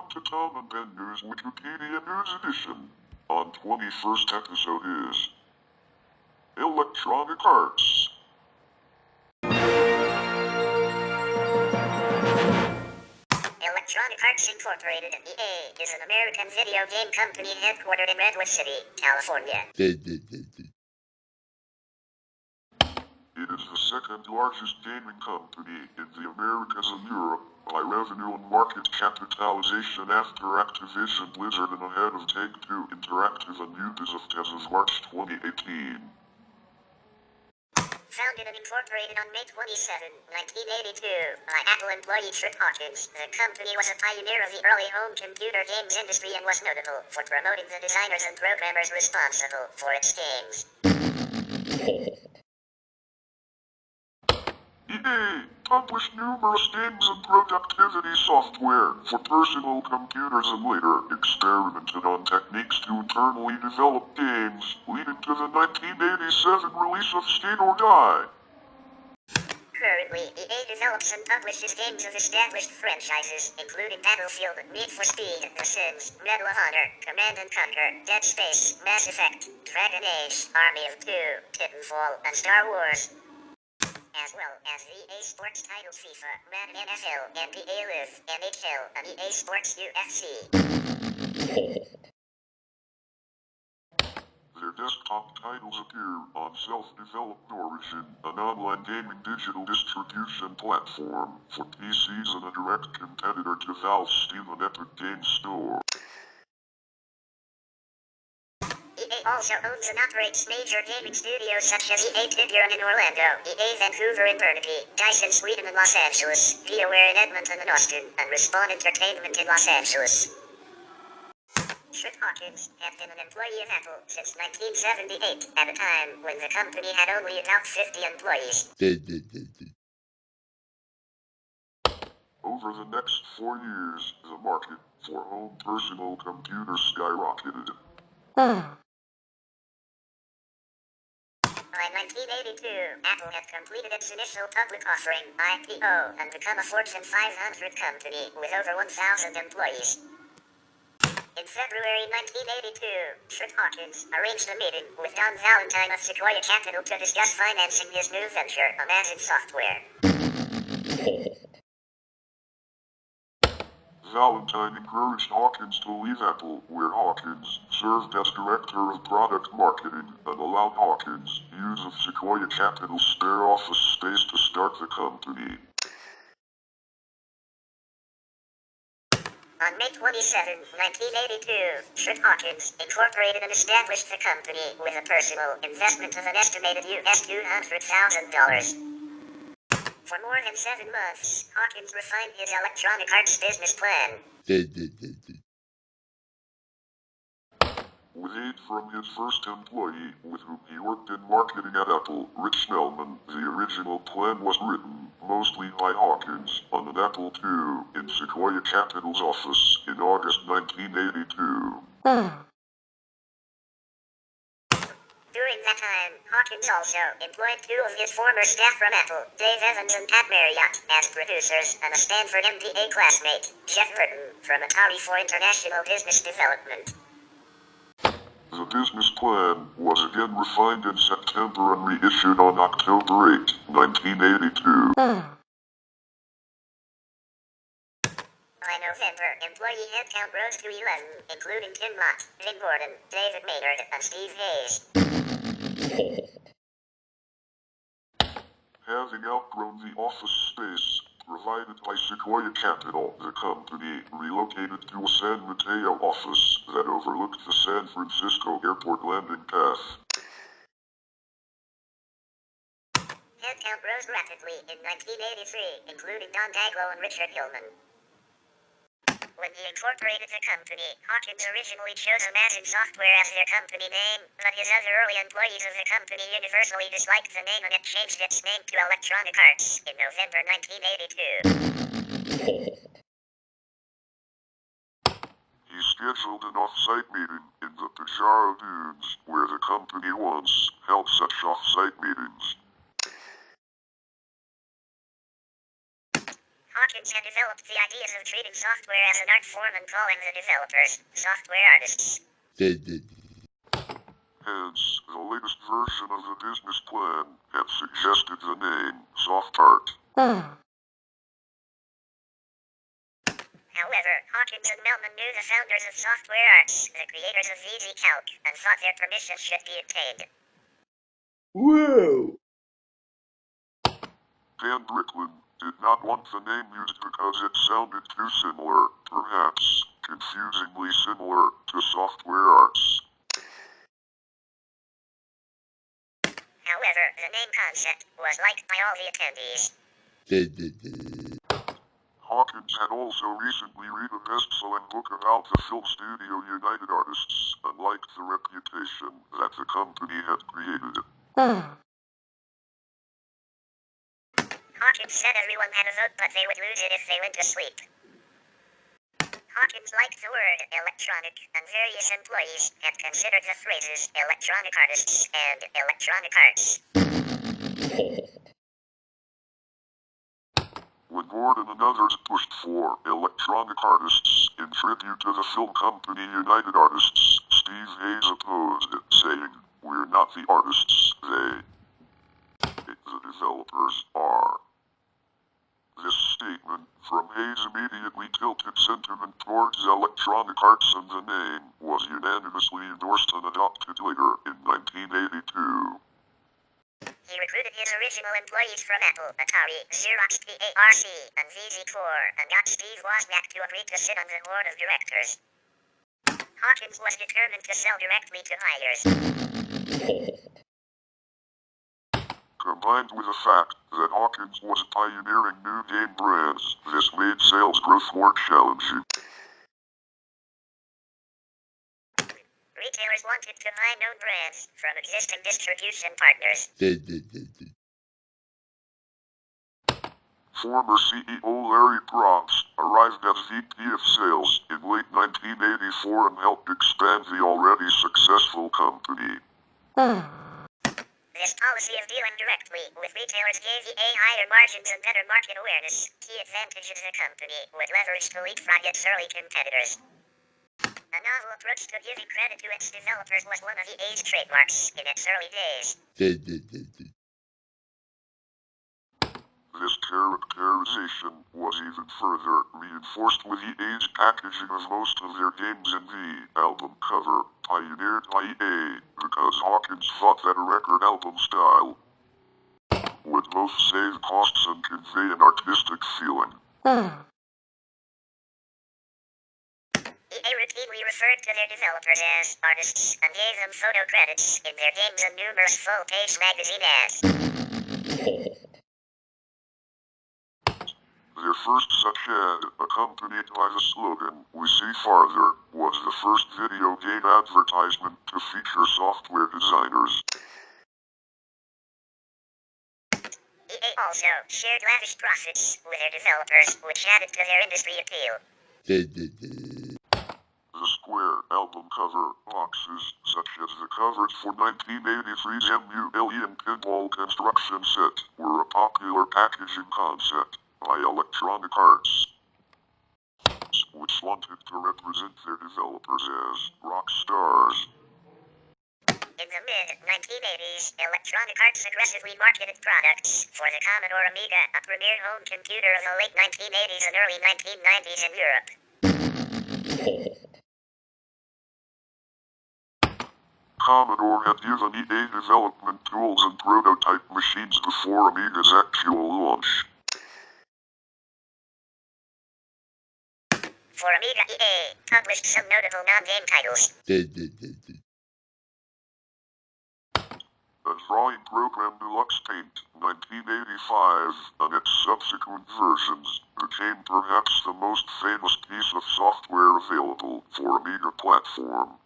Welcome to Tom and Ben News Wikipedia News Edition. On 21st episode is Electronic Arts. Electronic Arts Incorporated, EA, is an American video game company headquartered in Redwood City, California. It is the second largest gaming company in the Americas and Europe by revenue and market capitalization after Activision Blizzard and ahead of Take-Two Interactive and Ubisoft as of March 2018. Founded and incorporated on May 27, 1982, by Apple employee Trip Hawkins, the company was a pioneer of the early home computer games industry and was notable for promoting the designers and programmers responsible for its games. EA published numerous games and productivity software for personal computers and later experimented on techniques to internally develop games, leading to the 1987 release of Skate or Die. Currently, EA develops and publishes games of established franchises, including Battlefield, Need for Speed, The Sims, Medal of Honor, Command & Conquer, Dead Space, Mass Effect, Dragon Age, Army of Two, Titanfall, and Star Wars. As well as the EA Sports titles FIFA, Madden NFL, NBA Live, NHL, and EA Sports UFC. Their desktop titles appear on Self-Developed Origin, an online gaming digital distribution platform for PCs and a direct competitor to Valve's Steam and Epic Games Store. EA also owns and operates major gaming studios such as EA Tiburon in Orlando, EA Vancouver in Burnaby, DICE in Sweden and Los Angeles, VideoWare in Edmonton and Austin, and Respawn Entertainment in Los Angeles. Trip Hawkins had been an employee of Apple since 1978, at a time when the company had only about 50 employees. Over the next 4 years, the market for home personal computers skyrocketed. By 1982, Apple had completed its initial public offering, IPO, and become a Fortune 500 company with over 1,000 employees. In February 1982, Trip Hawkins arranged a meeting with Don Valentine of Sequoia Capital to discuss financing his new venture, Imagine Software. Valentine encouraged Hawkins to leave Apple, where Hawkins served as director of product marketing and allowed Hawkins use of Sequoia Capital's spare office space to start the company. On May 27, 1982, Trip Hawkins incorporated and established the company with a personal investment of an estimated US $200,000. For more than 7 months, Hawkins refined his Electronic Arts business plan. With aid from his first employee, with whom he worked in marketing at Apple, Rich Melman, the original plan was written, mostly by Hawkins, on an Apple II in Sequoia Capital's office in August 1982. During that time, Hawkins also employed 2 of his former staff from Apple, Dave Evans and Pat Marriott, as producers, and a Stanford MBA classmate, Jeff Burton, from Atari for International Business Development. The business plan was again refined in September and reissued on October 8, 1982. By November, employee headcount rose to 11, including Tim Mott, Vin Gordon, David Maynard, and Steve Hayes. Having outgrown the office space provided by Sequoia Capital, the company relocated to a San Mateo office that overlooked the San Francisco Airport landing path. Headcount rose rapidly in 1983, including Don Daglow and Richard Hillman. When he incorporated the company, Hawkins originally chose Imagine Software as their company name, but his other early employees of the company universally disliked the name and it changed its name to Electronic Arts in November 1982. He scheduled an off-site meeting in the Pajaro Dunes, where the company once held such off-site meetings. Hawkins had developed the ideas of treating software as an art form and calling the developers software artists. Hence, the latest version of the business plan had suggested the name Soft Art. However, Hawkins and Melman knew the founders of Software Arts, the creators of VisiCalc, and thought their permission should be obtained. Whoa! Dan Bricklin did not want the name used because it sounded too similar, perhaps confusingly similar, to Software Arts. However, the name concept was liked by all the attendees. Hawkins had also recently read a best-selling book about the film studio United Artists and liked the reputation that the company had created. Hawkins said everyone had a vote, but they would lose it if they went to sleep. Hawkins liked the word electronic, and various employees had considered the phrases electronic artists and electronic arts. When Gordon and others pushed for electronic artists in tribute to the film company United Artists, Steve Hayes opposed it, saying, "We're not the artists, the developers are." This statement from Hayes immediately tilted sentiment towards electronic arts, and the name was unanimously endorsed and adopted later in 1982. He recruited his original employees from Apple, Atari, Xerox PARC, and VisiCore, and got Steve Wozniak to agree to sit on the board of directors. Hawkins was determined to sell directly to hires. Combined with the fact that Hawkins was pioneering new game brands, this made sales growth more challenging. Retailers wanted to buy known brands from existing distribution partners. Former CEO Larry Probst arrived as VP of Sales in late 1984 and helped expand the already successful company. This policy of dealing directly with retailers gave EA higher margins and better market awareness, key advantages the company would leverage to leapfrog its early competitors. A novel approach to giving credit to its developers was one of EA's trademarks in its early days. This characterization was even further reinforced with EA's packaging of most of their games in the album cover, pioneered by EA, because Hawkins thought that a record album style would both save costs and convey an artistic feeling. EA routinely referred to their developers as artists and gave them photo credits in their games and numerous full-page magazine ads. Their first such ad, accompanied by the slogan, "We see farther," was the first video game advertisement to feature software designers. EA also shared lavish profits with their developers, which added to their industry appeal. The Square album cover boxes, such as the covers for 1983's Emulian Pinball Construction Set, were a popular packaging concept by Electronic Arts, which wanted to represent their developers as rock stars. In the mid-1980s, Electronic Arts aggressively marketed products for the Commodore Amiga, a premier home computer of the late 1980s and early 1990s in Europe. Commodore had given EA development tools and prototype machines before Amiga's actual launch. For Amiga, EA published some notable non-game titles. A drawing program, Deluxe Paint, 1985, and its subsequent versions, became perhaps the most famous piece of software available for Amiga platform.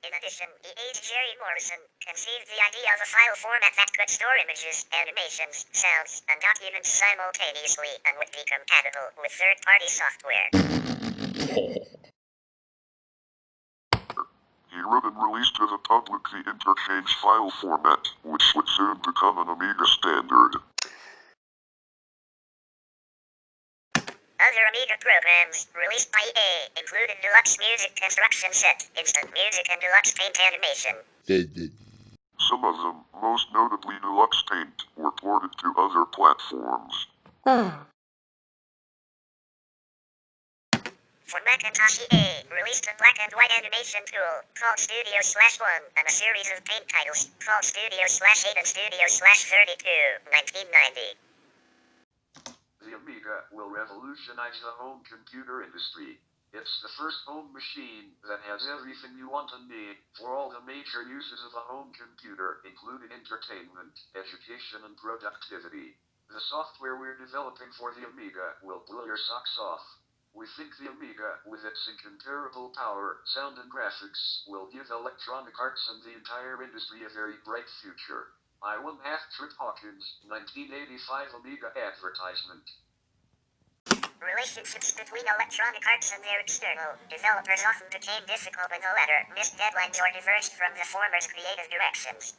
In addition, EA's Jerry Morrison conceived the idea of a file format that could store images, animations, sounds, and documents simultaneously and would be compatible with third-party software. He wrote and released to the public the interchange file format, which would soon become an Amiga standard. Other Amiga programs released by EA included Deluxe Music Construction Set, Instant Music, and Deluxe Paint Animation. Some of them, most notably Deluxe Paint, were ported to other platforms. For Macintosh, EA released a black and white animation tool called Studio/1 and a series of paint titles called Studio/8 and Studio/32, 1990. The Amiga will revolutionize the home computer industry. It's the first home machine that has everything you want and need for all the major uses of a home computer, including entertainment, education, and productivity. The software we're developing for the Amiga will blow your socks off. We think the Amiga, with its incomparable power, sound, and graphics, will give Electronic Arts and the entire industry a very bright future. I. Trip Hawkins, 1985 Amiga advertisement. Relationships between Electronic Arts and their external developers often became difficult when the latter missed deadlines or diverged from the former's creative directions.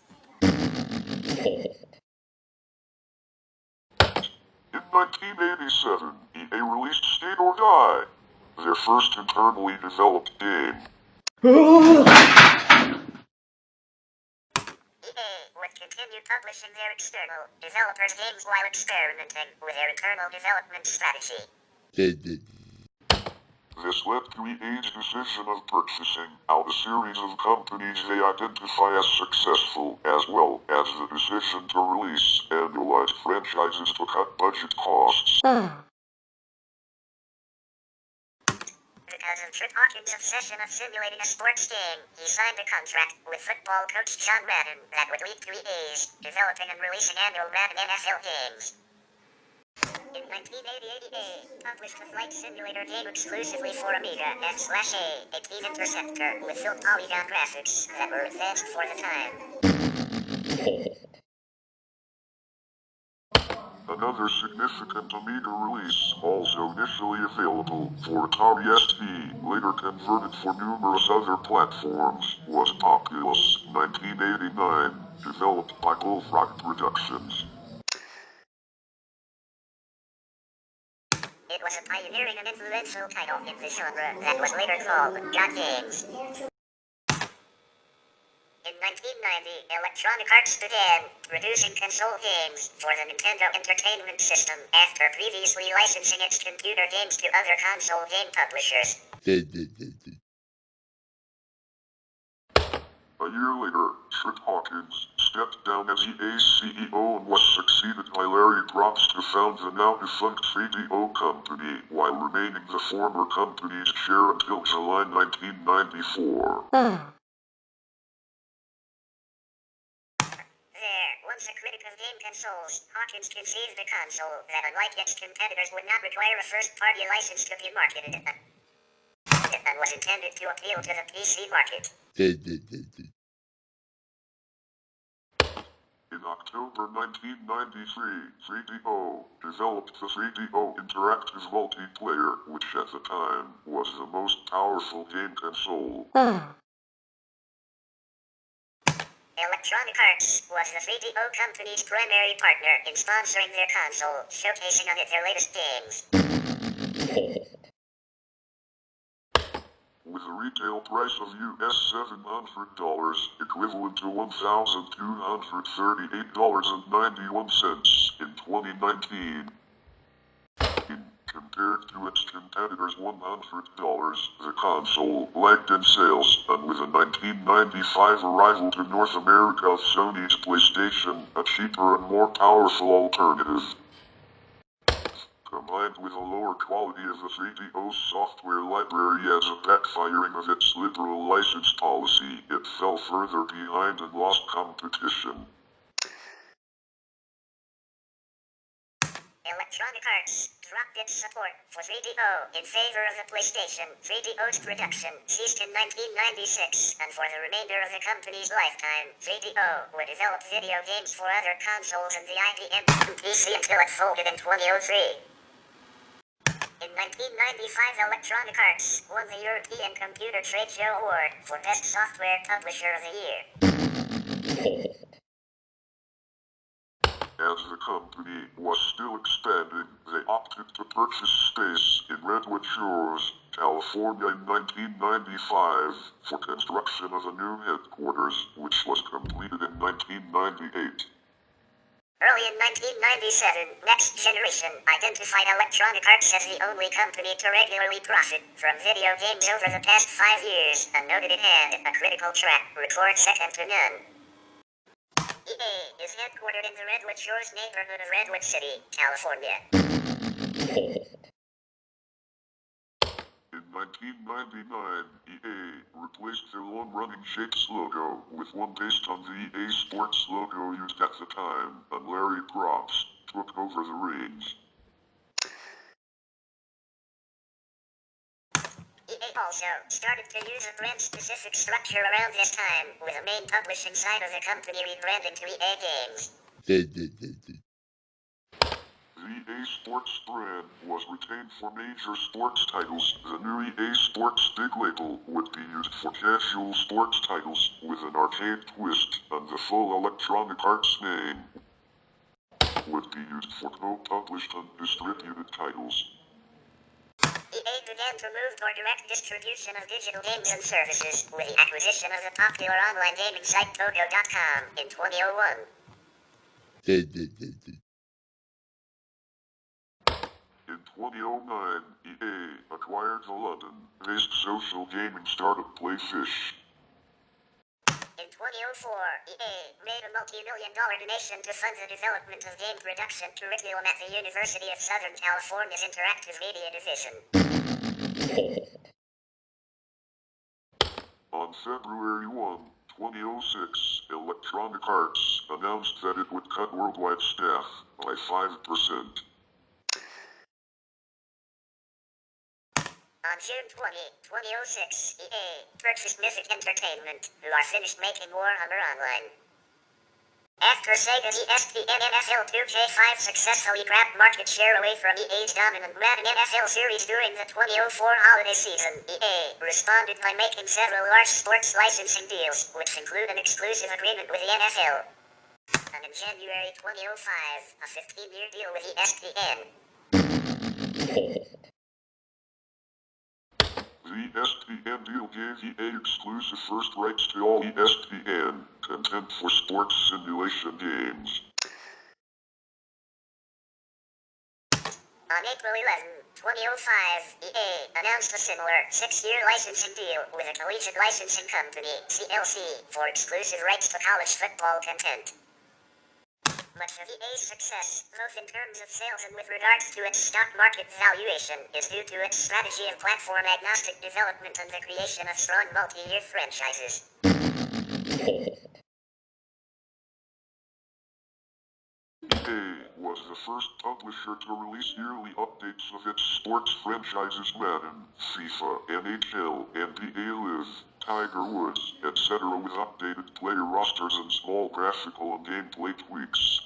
In 1987, EA released Stay or Die, their first internally developed game. EA would continue publishing their external developers' games while experimenting with their internal development strategy. This led to EA's decision of purchasing out a series of companies they identify as successful, as well as the decision to release annualized franchises to cut budget costs. Because of Trip Hawkins' obsession of simulating a sports game, he signed a contract with football coach John Madden that would lead to EA's developing and releasing annual Madden NFL games. In 1988, EA published a flight simulator game exclusively for Amiga F/A, a Team Interceptor with full polygon graphics that were advanced for the time. Another significant Amiga release, also initially available for Atari ST, later converted for numerous other platforms, was Populous, 1989, developed by Bullfrog Productions. It was a pioneering and influential title in the genre that was later called God Games. In 1990, Electronic Arts began producing console games for the Nintendo Entertainment System after previously licensing its computer games to other console game publishers. A year later, Trip Hawkins stepped down as EA's CEO and was succeeded by Larry Probst, who found the now-defunct 3DO company, while remaining the former company's chair until July 1994. Once a critic of game consoles, Hawkins conceived a console that, unlike its competitors, would not require a first-party license to be marketed, and was intended to appeal to the PC market. In October 1993, 3DO developed the 3DO Interactive Multiplayer, which at the time was the most powerful game console. Electronic Arts was the 3DO company's primary partner in sponsoring their console, showcasing on it their latest games. With a retail price of US $700, equivalent to $1,238.91 in 2019. Compared to its competitors' $100, the console lagged in sales, and with a 1995 arrival to North America of Sony's PlayStation, a cheaper and more powerful alternative. Combined with a lower quality of the 3DO software library as a backfiring of its liberal license policy, it fell further behind and lost competition. Electronic Arts dropped its support for 3DO in favor of the PlayStation. 3DO's production ceased in 1996, and for the remainder of the company's lifetime, 3DO would develop video games for other consoles and the IBM PC until it folded in 2003. In 1995, Electronic Arts won the European Computer Trade Show Award for Best Software Publisher of the Year. As the company was still expanding, they opted to purchase space in Redwood Shores, California in 1995 for construction of a new headquarters, which was completed in 1998. Early in 1997, Next Generation identified Electronic Arts as the only company to regularly profit from video games over the past 5 years, and noted it had a critical track record second to none. EA is headquartered in the Redwood Shores neighborhood of Redwood City, California. In 1999, EA replaced their long-running Shakes logo with one based on the EA Sports logo used at the time, and Larry Props took over the reins. EA also started to use a brand-specific structure around this time, with the main publishing side of the company rebranding to EA Games. The EA Sports brand was retained for major sports titles. The new EA Sports big label would be used for casual sports titles with an arcade twist, and the full Electronic Arts name would be used for co-published and distributed titles. EA began to move toward direct distribution of digital games and services with the acquisition of the popular online gaming site Togo.com in 2001. In 2009, EA acquired the London-based social gaming startup Playfish. In 2004, EA made a multi-million-dollar donation to fund the development of game production curriculum at the University of Southern California's Interactive Media Division. On February 1, 2006, Electronic Arts announced that it would cut worldwide staff by 5%. On June 20, 2006, EA purchased Mythic Entertainment, who are finished making Warhammer Online. After Sega's ESPN NFL 2K5 successfully grabbed market share away from EA's dominant Madden NFL series during the 2004 holiday season, EA responded by making several large sports licensing deals, which include an exclusive agreement with the NFL. And in January 2005, a 15-year deal with ESPN. The ESPN deal gave EA exclusive first rights to all ESPN content for sports simulation games. On April 11, 2005, EA announced a similar 6-year licensing deal with a collegiate licensing company, CLC, for exclusive rights to college football content. Much of EA's success, both in terms of sales and with regards to its stock market valuation, is due to its strategy of platform-agnostic development and the creation of strong multi-year franchises. EA was the first publisher to release yearly updates of its sports franchises Madden, FIFA, NHL, NBA Live, Tiger Woods, etc. with updated player rosters and small graphical and gameplay tweaks.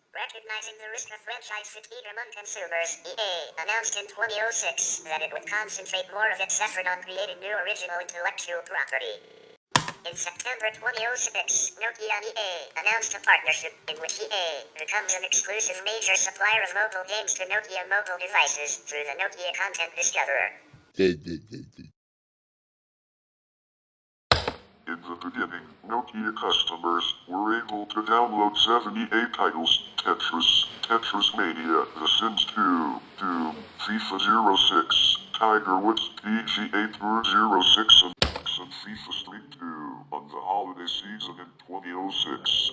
Recognizing the risk of franchise fatigue among consumers, EA announced in 2006 that it would concentrate more of its effort on creating new original intellectual property. In September 2006, Nokia and EA announced a partnership in which EA becomes an exclusive major supplier of mobile games to Nokia mobile devices through the Nokia Content Discoverer. In the beginning, Nokia customers were able to download 7 EA titles: Tetris, Tetris Mania, The Sims 2, Doom, FIFA 06, Tiger Woods, PGA Tour 06, and FIFA Street 2 on the holiday season in 2006.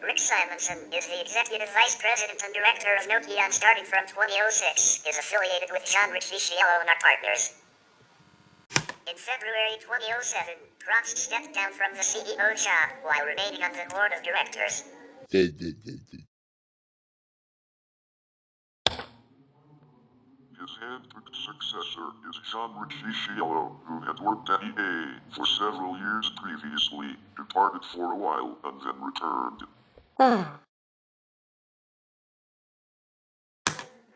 Rick Simonson is the Executive Vice President and Director of Nokia and starting from 2006 is affiliated with John Ricciello and our partners. In February 2007, Croft stepped down from the CEO job while remaining on the board of directors. His handpicked successor is John Ricciello, who had worked at EA for several years previously, departed for a while, and then returned.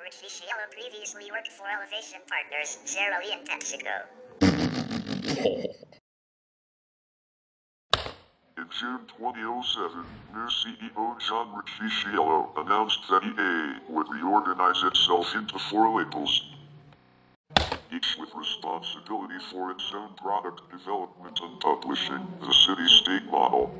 Ricciello previously worked for Elevation Partners, Sierra Leone, Mexico. In June 2007, new CEO John Ricciello announced that EA would reorganize itself into 4 labels, each with responsibility for its own product development and publishing, the city-state model.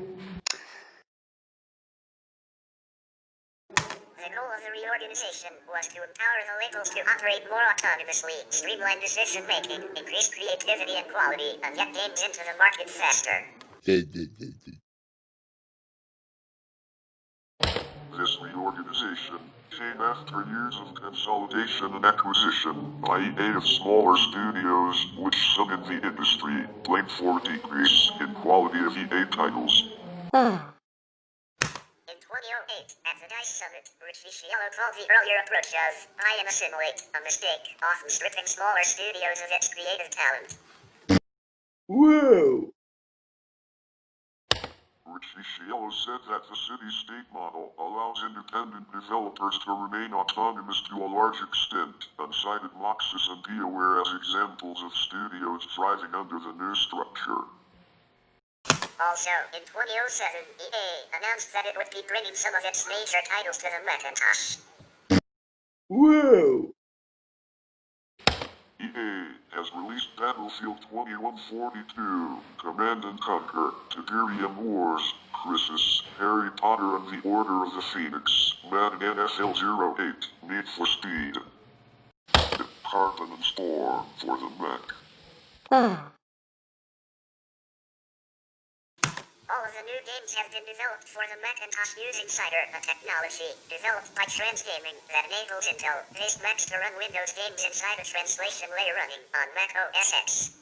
The goal of the reorganization was to empower the labels to operate more autonomously, streamline decision-making, increase creativity and quality, and get games into the market faster. This reorganization came after years of consolidation and acquisition by EA of smaller studios, which some in the industry blame for a decrease in quality of EA titles. In 2008, at the DICE Summit, Ricciello called the earlier approach of "I am assimilate" a mistake, often stripping smaller studios of its creative talent. Whoa! Ricciello said that the city-state model allows independent developers to remain autonomous to a large extent, and cited Moxis and BioWare as examples of studios thriving under the new structure. Also, in 2007, EA announced that it would be bringing some of its major titles to the Macintosh. Whoa! EA has released Battlefield 2142, Command & Conquer, Tiberium Wars, Crisis, Harry Potter and the Order of the Phoenix, Madden NFL 08, Need for Speed, Carbon and Spore for the Mac. All of the new games have been developed for the Macintosh using Cider, a technology developed by Transgaming that enables Intel-based Macs to run Windows games inside a translation layer running on Mac OS X.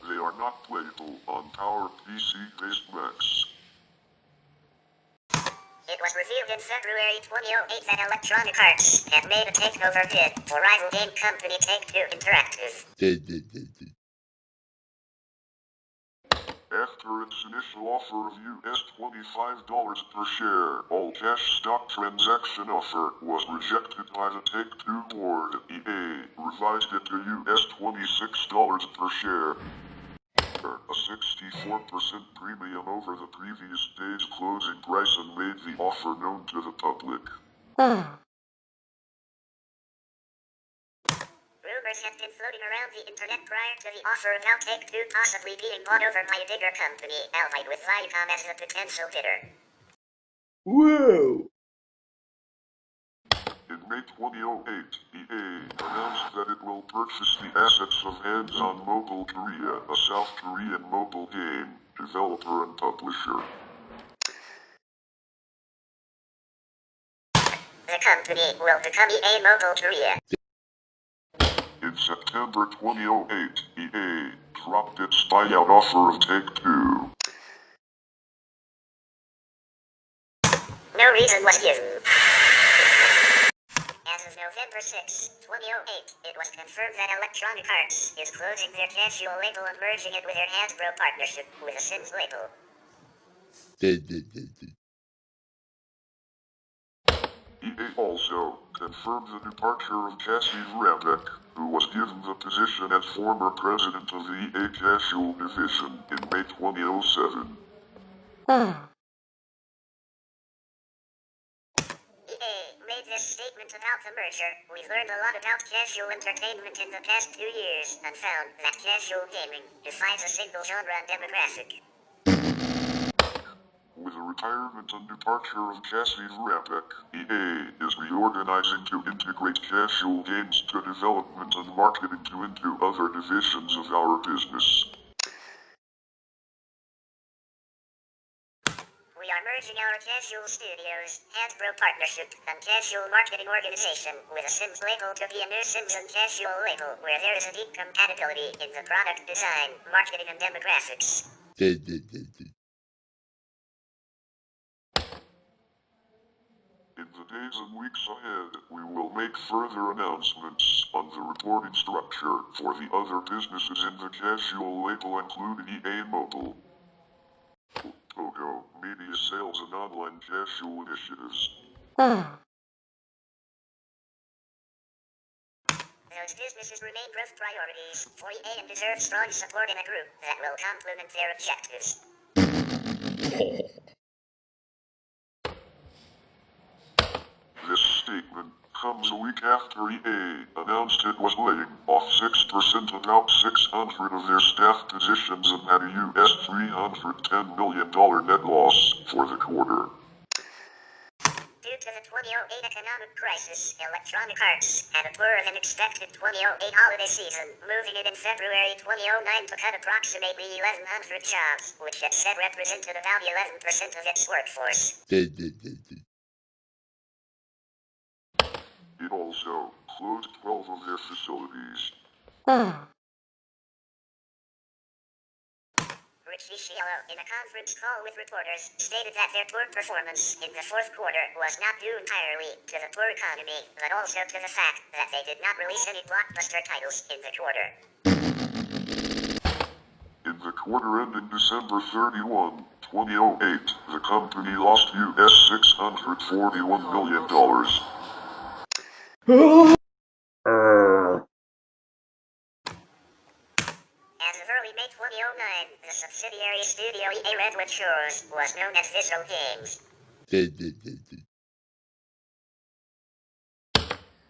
They are not playable on powered PC-based Macs. It was revealed in February 2008 that Electronic Arts had made a takeover bid for rival game company Take-Two Interactive. After its initial offer of US $25 per share, all-cash stock transaction offer was rejected by the Take-Two board. EA revised it to US $26 per share, a 64% premium over the previous day's closing price, and made the offer known to the public. Rumors had been floating around the internet prior to the offer about Take-Two possibly being bought over by a bigger company, allied with Viacom as the potential bidder. Whoa! In May 2008, EA announced that it will purchase the assets of Hands-On Mobile Korea, a South Korean mobile game developer and publisher. The company will become EA Mobile Korea. In September 2008, EA dropped its buyout offer of Take-Two. No reason was given. As of November 6, 2008, it was confirmed that Electronic Arts is closing their casual label and merging it with their Hasbro partnership with a Sims label. EA also confirmed the departure of Cassie Rabek, who was given the position as former president of the EA Casual Division in May 2007. EA made this statement about the merger. "We've learned a lot about casual entertainment in the past 2 years and found that casual gaming defies a single genre and demographic." With the retirement and departure of Cassie Rabek, EA is reorganizing to integrate casual games to development and marketing into other divisions of our business. We are merging our casual studios, Hasbro partnership, and casual marketing organization with a Sims label to be a new Sims and casual label where there is a deep compatibility in the product design, marketing, and demographics. In the days and weeks ahead, we will make further announcements on the reporting structure for the other businesses in the casual label, including EA Mobile, Pogo, media sales, and online casual initiatives. Though EA's businesses remain growth priorities for EA and deserve strong support in a group that will complement their objectives. This statement comes a week after EA announced it was laying off 6%, about 600 of their staff positions, and had a US $310 million net loss for the quarter. Due to the 2008 economic crisis, Electronic Arts had a poorer than expected 2008 holiday season, moving it in February 2009 to cut approximately 1,100 jobs, which it said represented about 11% of its workforce. It also closed 12 of their facilities. Rich Viciello, in a conference call with reporters, stated that their poor performance in the fourth quarter was not due entirely to the poor economy, but also to the fact that they did not release any blockbuster titles in the quarter. In the quarter ending December 31, 2008, the company lost US $641 million. As of early May 2009, the subsidiary studio EA Redwood Shores was known as Visual Games.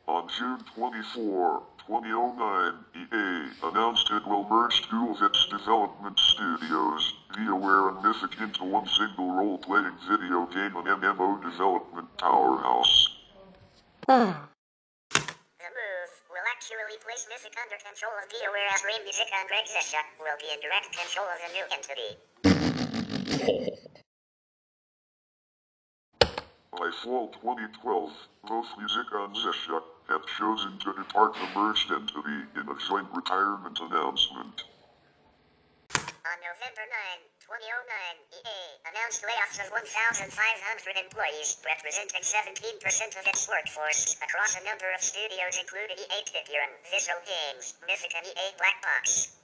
On June 24, 2009, EA announced it will merge two of its development studios, ViaWare and Mythic, into one single role-playing video game and MMO development powerhouse. The move will actually place Mythic under control of ViaWare, as Ray Music and Greg Zesha will be in direct control of the new entity. By fall 2012, both Music and Zesha had chosen to depart the merged entity in a joint retirement announcement. On November 9, 2009, EA announced layoffs of 1,500 employees, representing 17% of its workforce, across a number of studios including EA Tiburon, Visual Games, Mythic and EA Black Box.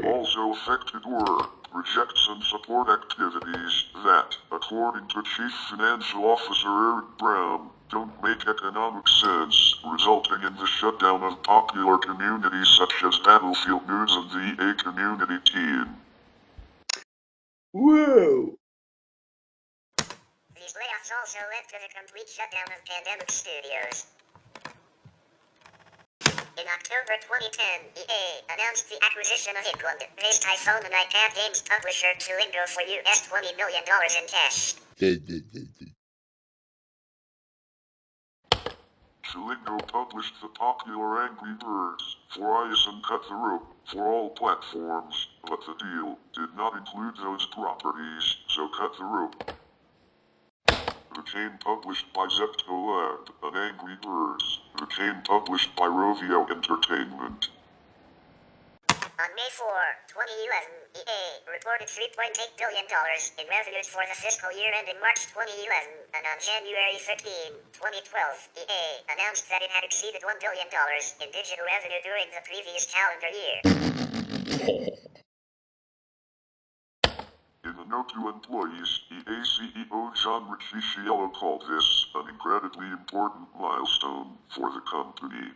Also affected were projects and support activities that, according to Chief Financial Officer Eric Brown, don't make economic sense, resulting in the shutdown of popular communities such as Battlefield News and the EA Community Team. Whoa! These layoffs also led to the complete shutdown of Pandemic Studios. In October 2010, EA announced the acquisition of England-based iPhone and iPad games publisher Tulingo for US $20 million in cash. Tulingo published the popular Angry Birds, For Ice and Cut the Rope for all platforms, but the deal did not include those properties, so Cut the Rope became published by Zeptolab, and Angry Birds became published by Rovio Entertainment. On May 4, 2011, EA reported $3.8 billion in revenues for the fiscal year ending March 2011, and on January 13, 2012, EA announced that it had exceeded $1 billion in digital revenue during the previous calendar year. In a note to employees, EA CEO John Ricciello called this an incredibly important milestone for the company.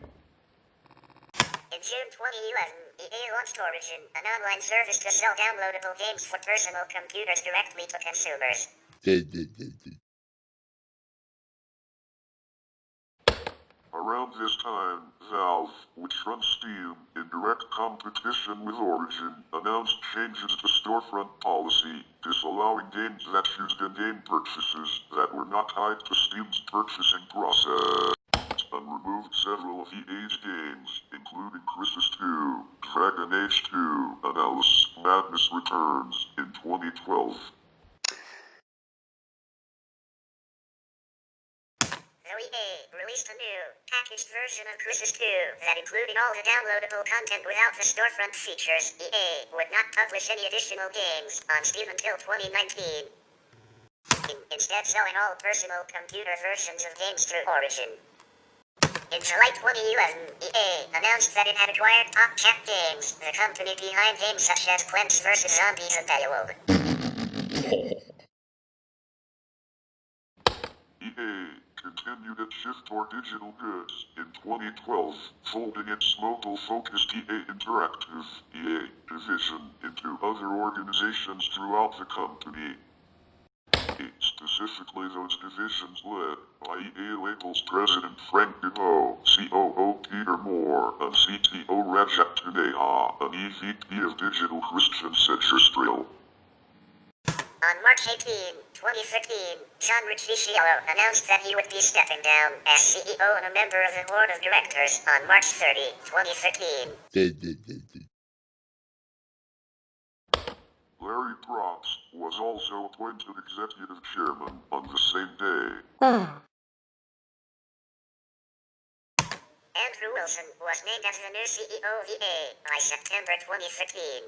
In June 2011, EA launched Origin, an online service to sell downloadable games for personal computers directly to consumers. Around this time, Valve, which runs Steam in direct competition with Origin, announced changes to storefront policy, disallowing games that used in-game purchases that were not tied to Steam's purchasing process, and removed several of EA's games, including Crisis 2, Dragon Age 2, and Alice Madness Returns, in 2012. EA released a new, packaged version of Crisis 2 that included all the downloadable content without the storefront features. EA would not publish any additional games on Steam until 2019, instead selling all personal computer versions of games through Origin. In July 2011, EA announced that it had acquired PopCap Games, the company behind games such as Plants vs. Zombies and Dialogue. for digital goods in 2012, folding its mobile-focused EA Interactive EA division into other organizations throughout the company. Specifically those divisions led by EA Labels President Frank DeVoe, COO Peter Moore, and CTO Rajat Tuneha, and EVP of Digital Christian Secherstril. On March 18, 2015, John Ricciello announced that he would be stepping down as CEO and a member of the board of directors on March 30, 2015. Larry Probst was also appointed executive chairman on the same day. Andrew Wilson was named as the new CEO of EA by September 2015.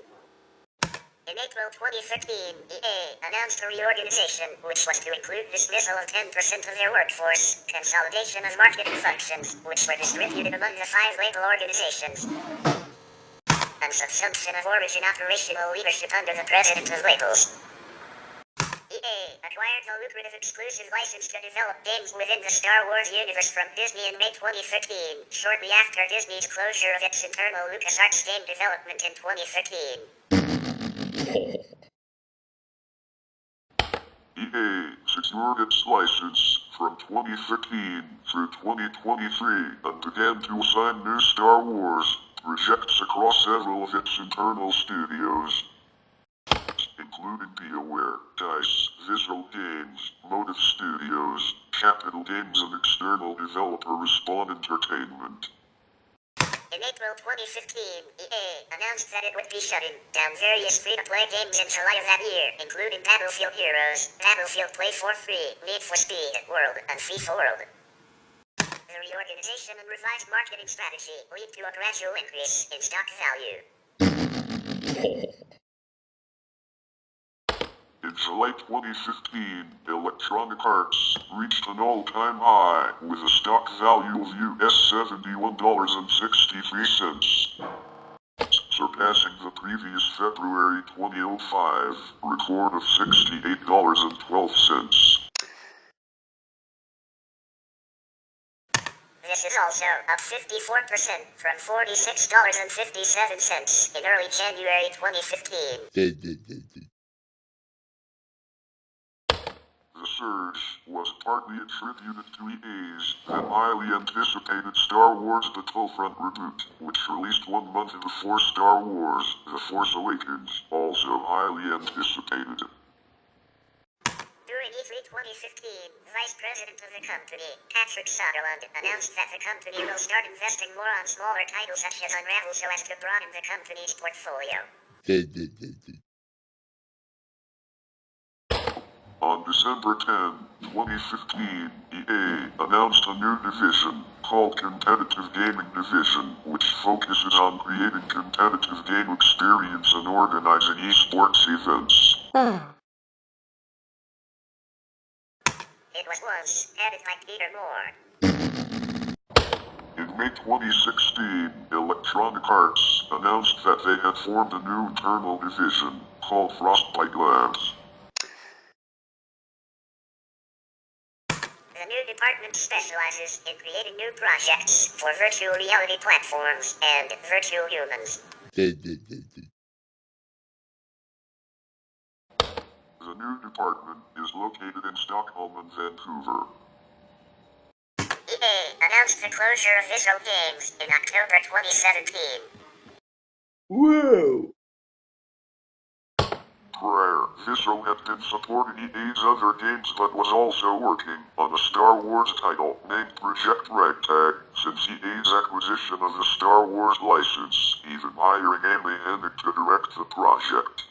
In April 2015, EA announced a reorganization, which was to include dismissal of 10% of their workforce, consolidation of marketing functions, which were distributed among the 5 label organizations, and subsumption of Origin operational leadership under the president of labels. EA acquired the lucrative exclusive license to develop games within the Star Wars universe from Disney in May 2015, shortly after Disney's closure of its internal LucasArts game development in 2015. EA secured its license from 2015 through 2023 and began to assign new Star Wars projects across several of its internal studios, including BioWare, DICE, Visual Games, Motive Studios, Capital Games, and external developer Respawn Entertainment. In April 2015, EA announced that it would be shutting down various free-to-play games in July of that year, including Battlefield Heroes, Battlefield Play for Free, Need for Speed World, and FIFA World. The reorganization and revised marketing strategy lead to a gradual increase in stock value. In July 2015, Electronic Arts reached an all-time high with a stock value of US $71.63, surpassing the previous February 2005 record of $68.12. This is also up 54% from $46.57 in early January 2015. The surge was partly attributed to EA's then highly anticipated Star Wars Battlefront reboot, which released 1 month before Star Wars The Force Awakens, also highly anticipated. During E3 2015, Vice President of the company, Patrick Soderlund, announced that the company will start investing more on smaller titles such as Unravel so as to broaden the company's portfolio. On December 10, 2015, EA announced a new division called Competitive Gaming Division, which focuses on creating competitive game experience and organizing esports events. It was once headed by Peter Moore. In May 2016, Electronic Arts announced that they had formed a new internal division called Frostbite Labs. The new department specializes in creating new projects for virtual reality platforms and virtual humans. The new department is located in Stockholm and Vancouver. EA announced the closure of Visual Games in October 2017. Whoa! Prior, Visual had been supporting EA's other games but was also working on a Star Wars title named Project Ragtag since EA's acquisition of the Star Wars license, even hiring Amy Hennig to direct the project.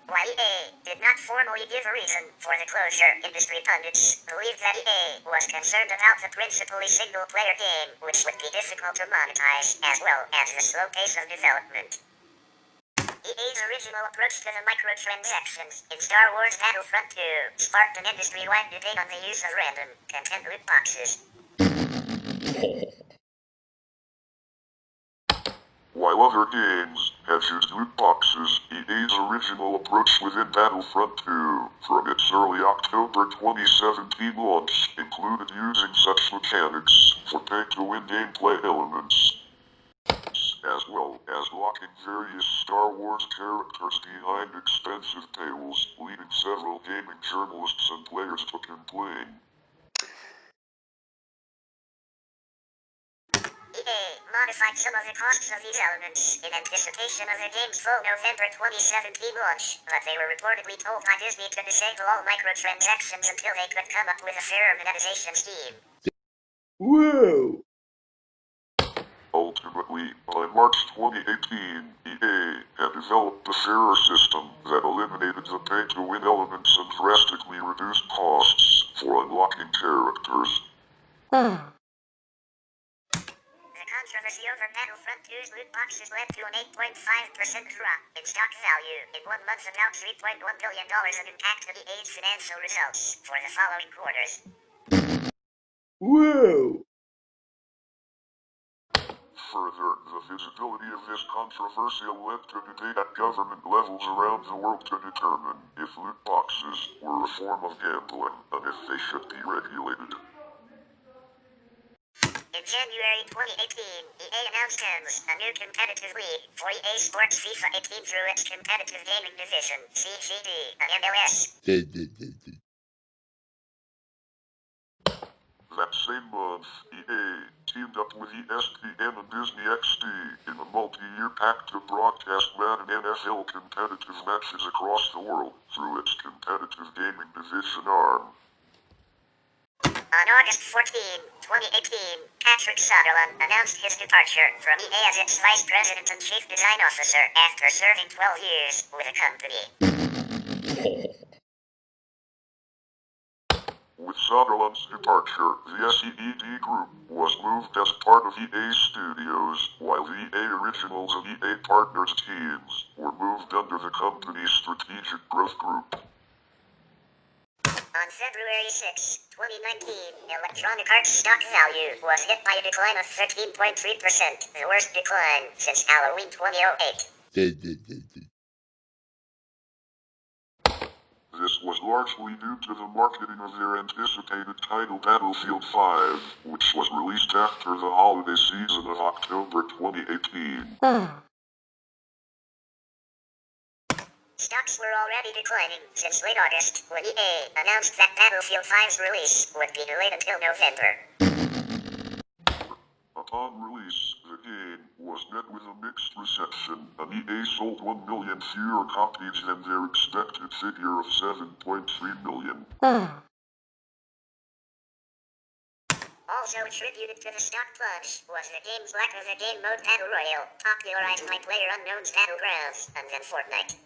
While EA did not formally give a reason for the closure, industry pundits believed that EA was concerned about the principally single-player game, which would be difficult to monetize, as well as the slow pace of development. EA's original approach to the microtransactions in Star Wars Battlefront 2 sparked an industry-wide debate on the use of random content loot boxes. While other games have used loot boxes, EA's original approach within Battlefront 2 from its early October 2017 launch included using such mechanics for pay-to-win gameplay elements, as well as locking various Star Wars characters behind expensive paywalls, leading several gaming journalists and players to complain. EA modified some of the costs of these elements in anticipation of the game's full November 2017 launch, but they were reportedly told by Disney to disable all microtransactions until they could come up with a fairer monetization scheme. Whoa! Ultimately, by March 2018, EA had developed a fairer system that eliminated the pay-to-win elements and drastically reduced costs for unlocking characters. The controversy over Battlefront 2's loot boxes led to an 8.5% drop in stock value in 1 month, about $3.1 billion, and impacted EA's financial results for the following quarters. Whoa! Further, the visibility of this controversy led to debate at government levels around the world to determine if loot boxes were a form of gambling and if they should be regulated. In January 2018, EA announced TIMS, a new competitive league for EA Sports FIFA 18 through its competitive gaming division, CGD, and MLS. That same month, EA teamed up with ESPN and Disney XD in a multi-year pact to broadcast Madden NFL competitive matches across the world through its competitive gaming division arm. On August 14, 2018, Patrick Sutherland announced his departure from EA as its vice president and chief design officer after serving 12 years with the company. With Sutherland's departure, the SEED group was moved as part of EA Studios, while the EA Originals and EA Partners teams were moved under the company's Strategic Growth Group. On February 6, 2019, Electronic Arts stock value was hit by a decline of 13.3%, the worst decline since Halloween 2008. This was largely due to the marketing of their anticipated title Battlefield 5, which was released after the holiday season of October 2018. Stocks were already declining since late August, when EA announced that Battlefield 5's release would be delayed until November. Upon release, the game was met with a mixed reception, and EA sold 1 million fewer copies than their expected figure of 7.3 million. Also attributed to the stock plunge was the game's lack of a game mode Battle Royale, popularized by PlayerUnknown's Battlegrounds, and then Fortnite.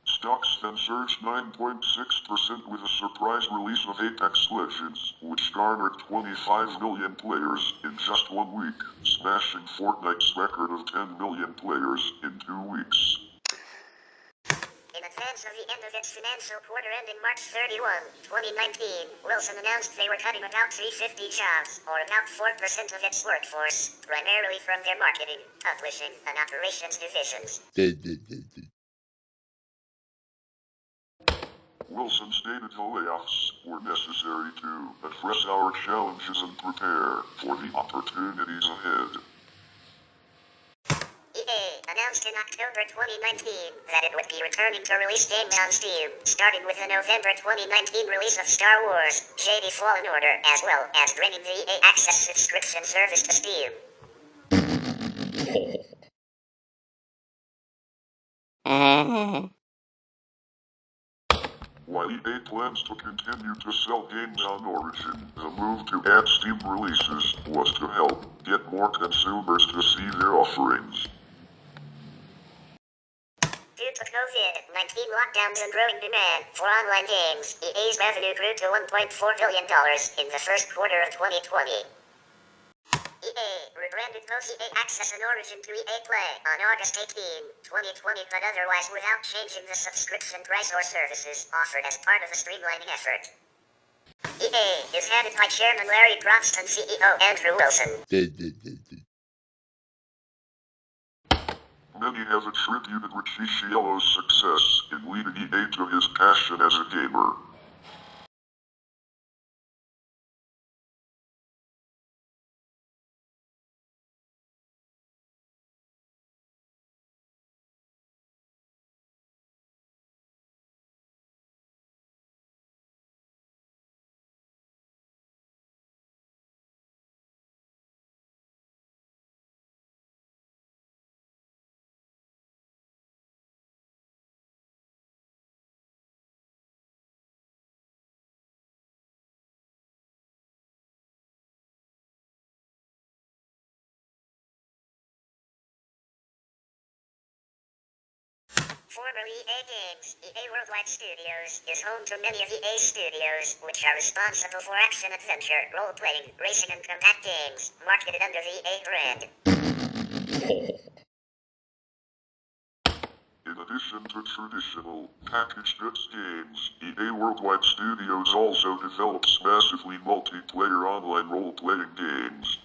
Stocks then surged 9.6% with a surprise release of Apex Legends, which garnered 25 million players in just 1 week, smashing Fortnite's record of 10 million players in 2 weeks. In advance of the end of its financial quarter ending March 31, 2019, Wilson announced they were cutting about 350 jobs, or about 4% of its workforce, primarily from their marketing, publishing, and operations divisions. Wilson stated the layoffs were necessary to address our challenges and prepare for the opportunities ahead. EA announced in October 2019 that it would be returning to release games on Steam, starting with the November 2019 release of Star Wars: Jedi Fallen Order, as well as bringing the EA Access subscription service to Steam. While EA plans to continue to sell games on Origin, the move to add Steam releases was to help get more consumers to see their offerings. Due to COVID-19 lockdowns and growing demand for online games, EA's revenue grew to $1.4 billion in the first quarter of 2020. EA rebranded both EA Access and Origin to EA Play on August 18, 2020, but otherwise without changing the subscription price or services offered as part of the streamlining effort. EA EA is headed by Chairman Larry Probst and CEO Andrew Wilson. Many have attributed Ricciello's success in leading EA to his passion as a gamer. Former EA Games, EA Worldwide Studios, is home to many of EA Studios, which are responsible for action-adventure, role-playing, racing and combat games, marketed under the EA brand. In addition to traditional, packaged goods games, EA Worldwide Studios also develops massively multiplayer online role-playing games.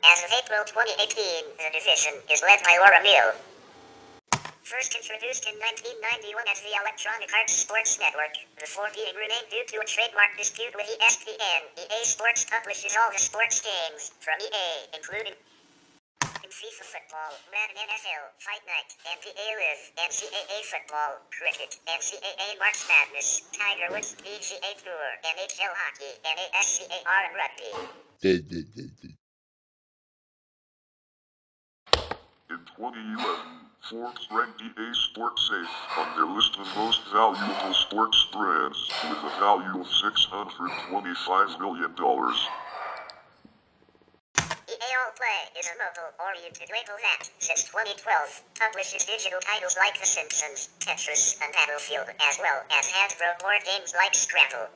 As of April 2018, the division is led by Laura Mill. First introduced in 1991 as the Electronic Arts Sports Network, before being renamed due to a trademark dispute with ESPN, EA Sports publishes all the sports games from EA, including FIFA Football, Madden NFL, Fight Night, NBA Live, NCAA Football, Cricket, NCAA March Madness, Tiger Woods PGA Tour, NHL Hockey, NASCAR and Rugby. In 2011, Forbes ranked EA Sports 8th on their list of most valuable sports brands, with a value of $625 million. EA All Play is a mobile-oriented label that, since 2012, publishes digital titles like The Simpsons, Tetris, and Battlefield, as well as Hasbro board games like Scrabble.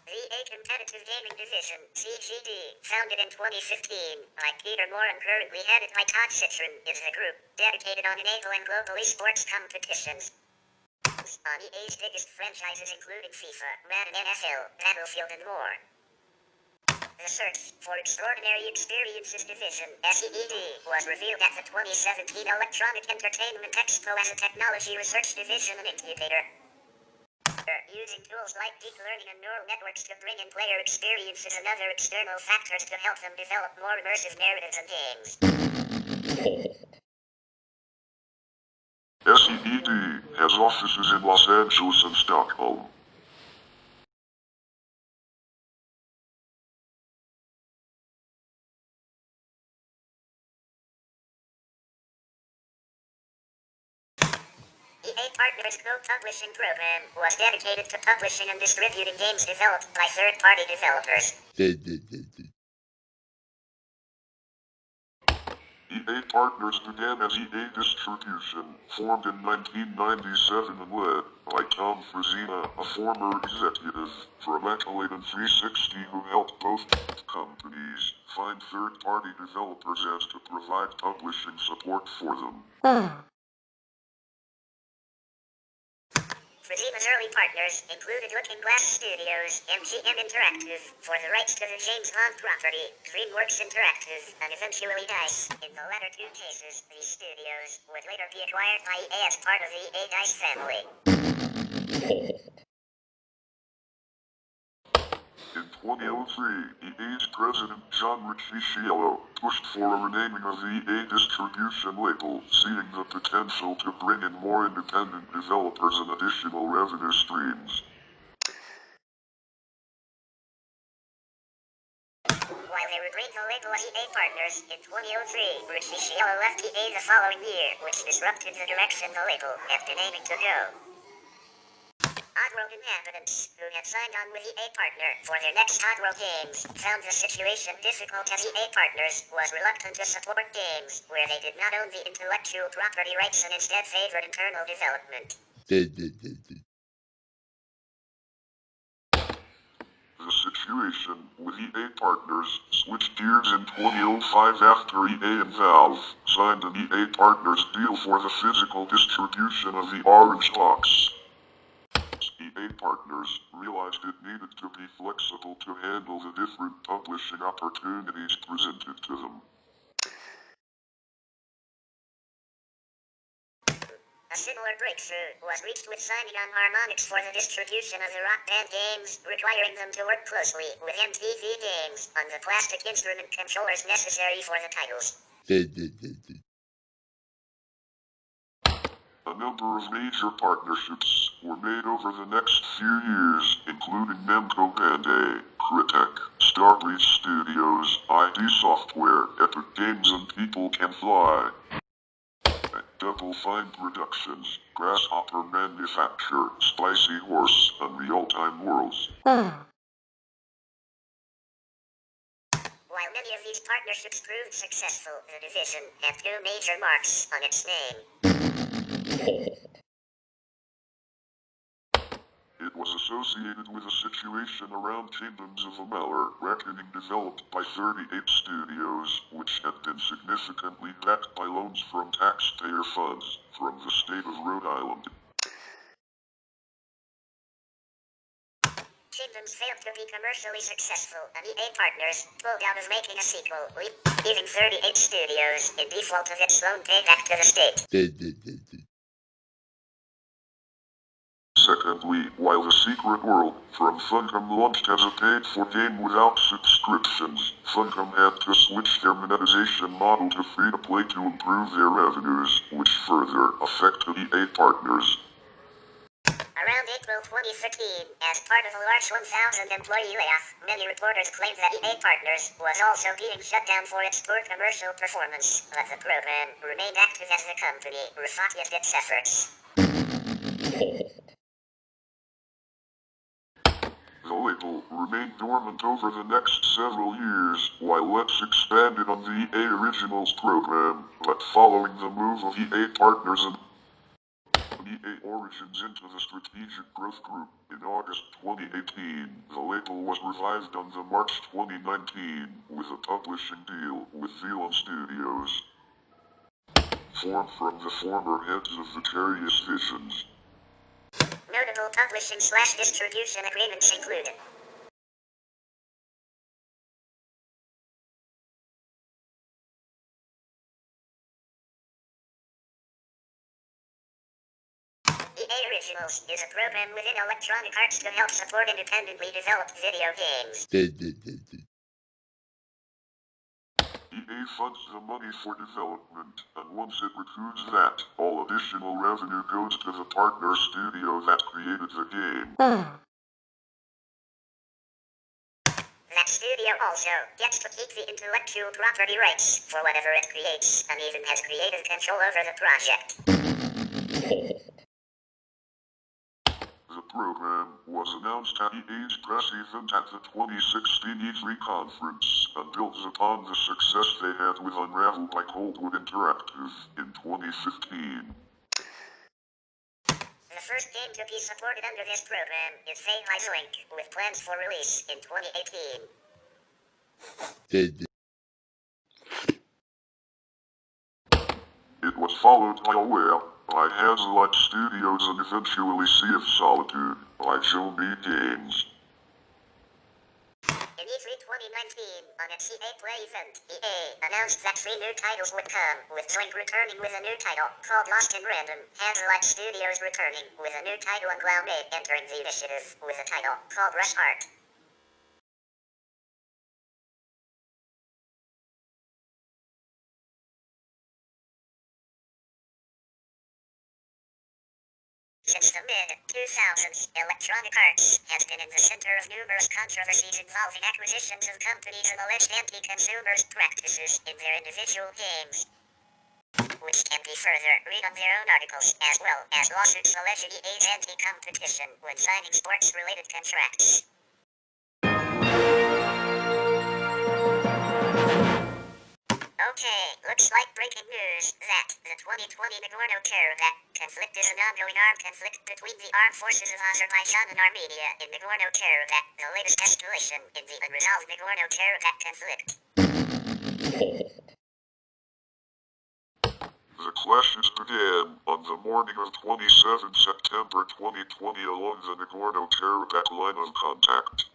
The EA Competitive Gaming Division, CGD, founded in 2015 by Peter Moore and currently headed by Todd Citron, is a group dedicated on enabling global esports competitions. On EA's biggest franchises including FIFA, Madden NFL, Battlefield, and more. The Search for Extraordinary Experiences Division, SEED, was revealed at the 2017 Electronic Entertainment Expo as a technology research division and incubator. Using tools like deep learning and neural networks to bring in player experiences and other external factors to help them develop more immersive narratives and games. SEED has offices in Los Angeles and Stockholm. EA Partners co-publishing program was dedicated to publishing and distributing games developed by third-party developers. EA Partners began as EA Distribution, formed in 1997 and led by Tom Frizina, a former executive from Accolade and 360 who helped both companies find third-party developers as to provide publishing support for them. Frizina's early partners included Looking Glass Studios, MGM Interactive, for the rights to the James Bond property, DreamWorks Interactive, and eventually DICE. In the latter two cases, these studios would later be acquired by EA as part of the EA DICE family. In 2003, EA's president John Ricciello pushed for a renaming of the EA Distribution label, seeing the potential to bring in more independent developers and additional revenue streams. While they would rate the label as EA Partners, in 2003, Ricciello left EA the following year, which disrupted the direction the label had been aiming to go. Oddworld inhabitants, who had signed on with EA Partner for their next Oddworld games, found the situation difficult as EA Partners was reluctant to support games where they did not own the intellectual property rights and instead favored internal development. The situation with EA partners switched gears in 2005 after EA and Valve signed an EA partners deal for the physical distribution of the Orange Box. EA partners realized it needed to be flexible to handle the different publishing opportunities presented to them. A similar breakthrough was reached with signing on harmonics for the distribution of the Rock Band games, requiring them to work closely with MTV Games on the plastic instrument controllers necessary for the titles. A number of major partnerships were made over the next few years, including Namco Bandai, Crytek, Starbreeze Studios, ID Software, Epic Games and People Can Fly. Double Fine Productions, Grasshopper Manufacture, Spicy Horse, and Real Time Worlds. While many of these partnerships proved successful, the division had two major marks on its name. It was associated with a situation around Kingdoms of Amalur, Reckoning developed by 38 Studios, which had been significantly backed by loans from taxpayer funds from the state of Rhode Island. Kingdoms failed to be commercially successful, and EA partners pulled out of making a sequel, leaving 38 Studios in default of its loan payback to the state. Secondly, while The Secret World from Funcom launched as a paid-for game without subscriptions, Funcom had to switch their monetization model to free-to-play to improve their revenues, which further affected EA partners. Around April 2013, as part of a large 1,000-employee layoff, many reporters claimed that EA Partners was also being shut down for its poor commercial performance, but the program remained active as the company refocused its efforts. The label remained dormant over the next several years, while Let's expanded on the EA Originals program, but following the move of EA Partners and EA Origins into the Strategic Growth Group in August 2018, the label was revived on the March 2019 with a publishing deal with Velan Studios, formed from the former heads of the various divisions. Notable publishing/distribution agreements included EA Originals is a program within Electronic Arts to help support independently developed video games. EA funds the money for development, and once it recoups that, all additional revenue goes to the partner studio that created the game. That studio also gets to keep the intellectual property rights for whatever it creates, and even has creative control over the project. The program was announced at EA's press event at the 2016 E3 conference, and builds upon the success they had with Unravel by Coldwood Interactive in 2015. The first game to be supported under this program is Fade High's Link, with plans for release in 2018. It was followed by Aware, by Hazelight Studios and eventually Sea of Solitude, by Joe B. Games. In E3 2019, on its EA Play event, EA announced that 3 new titles would come, with Zoink returning with a new title called Lost in Random, Hazelight Studios returning with a new title, and Clown8 entering the initiative with a title called Rush Heart. Since the mid-2000s, Electronic Arts has been in the center of numerous controversies involving acquisitions of companies and alleged anti-consumer practices in their individual games, which can be further read on their own articles, as well as lawsuits alleging EA's anti-competition when signing sports-related contracts. Okay, looks like breaking news that the 2020 Nagorno-Karabakh conflict is an ongoing armed conflict between the armed forces of Azerbaijan and Armenia in Nagorno-Karabakh, the latest escalation in the unresolved Nagorno-Karabakh conflict. The clashes began on the morning of 27 September 2020 along the Nagorno-Karabakh line of contact.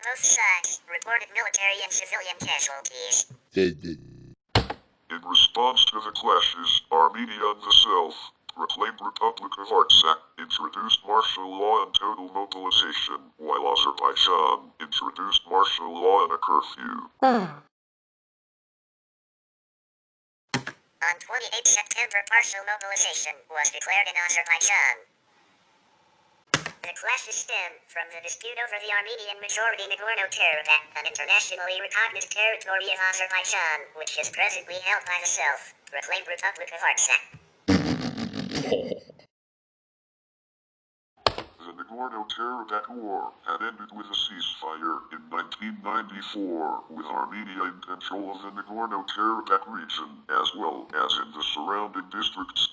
Both sides reported military and civilian casualties. In response to the clashes, Armenia on the south, proclaimed Republic of Artsakh, introduced martial law and total mobilization, while Azerbaijan introduced martial law and a curfew. On 28 September, partial mobilization was declared in Azerbaijan. The clashes stem from the dispute over the Armenian majority Nagorno-Karabakh, an internationally recognized territory of Azerbaijan, which is presently held by the self-proclaimed Republic of Artsakh. The Nagorno-Karabakh War had ended with a ceasefire in 1994, with Armenia in control of the Nagorno-Karabakh region, as well as in the surrounding districts.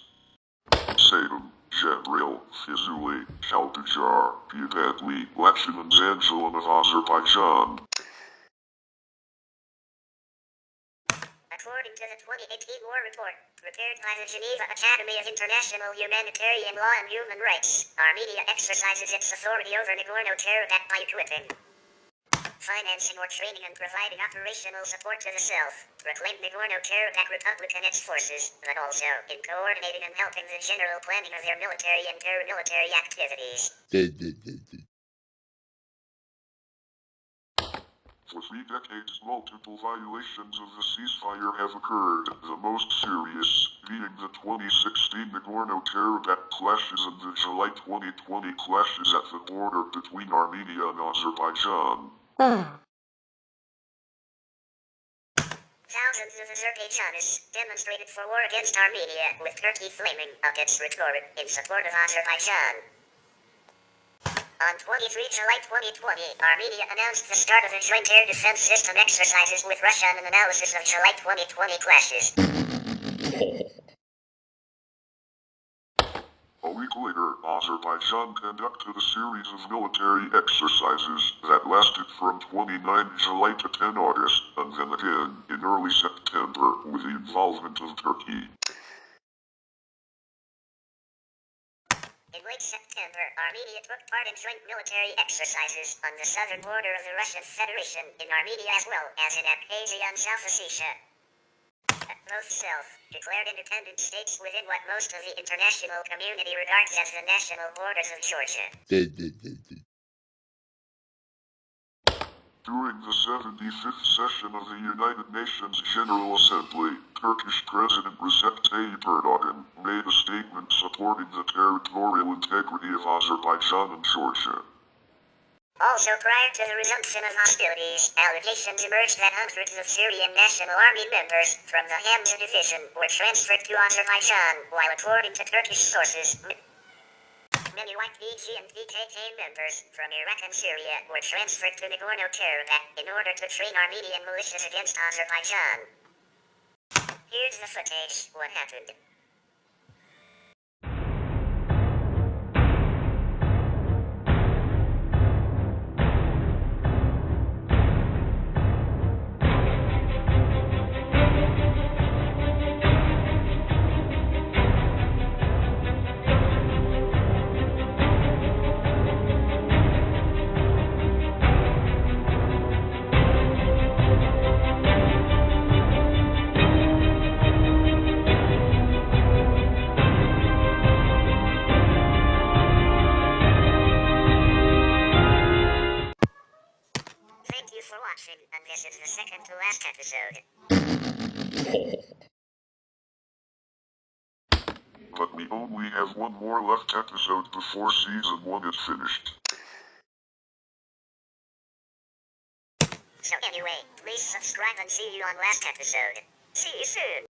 Sadam, Jabril, Fizuli, Kalbajar, Piabatli, Lachin and Zanjalan of Azerbaijan. According to the 2018 war report, prepared by the Geneva Academy of International Humanitarian Law and Human Rights, Armenia exercises its authority over Nagorno-Karabakh by equipping, financing or training and providing operational support to the self-proclaimed Nagorno-Karabakh Republic and its forces, but also in coordinating and helping the general planning of their military and paramilitary activities. For 3 decades, multiple violations of the ceasefire have occurred, the most serious being the 2016 Nagorno-Karabakh clashes and the July 2020 clashes at the border between Armenia and Azerbaijan. Thousands of Azerbaijanis demonstrated for war against Armenia, with Turkey flaming up its rhetoric in support of Azerbaijan. On 23 July 2020, Armenia announced the start of a joint air defense system exercises with Russia and an analysis of July 2020 clashes. A week later, Azerbaijan conducted a series of military exercises that lasted from 29 July to 10 August, and then again in early September with the involvement of Turkey. In late September, Armenia took part in joint military exercises on the southern border of the Russian Federation in Armenia as well as in Abkhazia and South Ossetia. Both self-declared independent states within what most of the international community regards as the national borders of Georgia. During the 75th session of the United Nations General Assembly, Turkish President Recep Tayyip Erdogan made a statement supporting the territorial integrity of Azerbaijan and Georgia. Also prior to the resumption of hostilities, allegations emerged that hundreds of Syrian National Army members from the Hamza division were transferred to Azerbaijan, while according to Turkish sources, many YPG and PKK members from Iraq and Syria were transferred to Nagorno-Karabakh in order to train Armenian militias against Azerbaijan. Here's the footage, what happened. Thank you for watching, and this is the second to last episode. But we only have one more left episode before season 1 is finished. So anyway, please subscribe and see you on last episode. See you soon.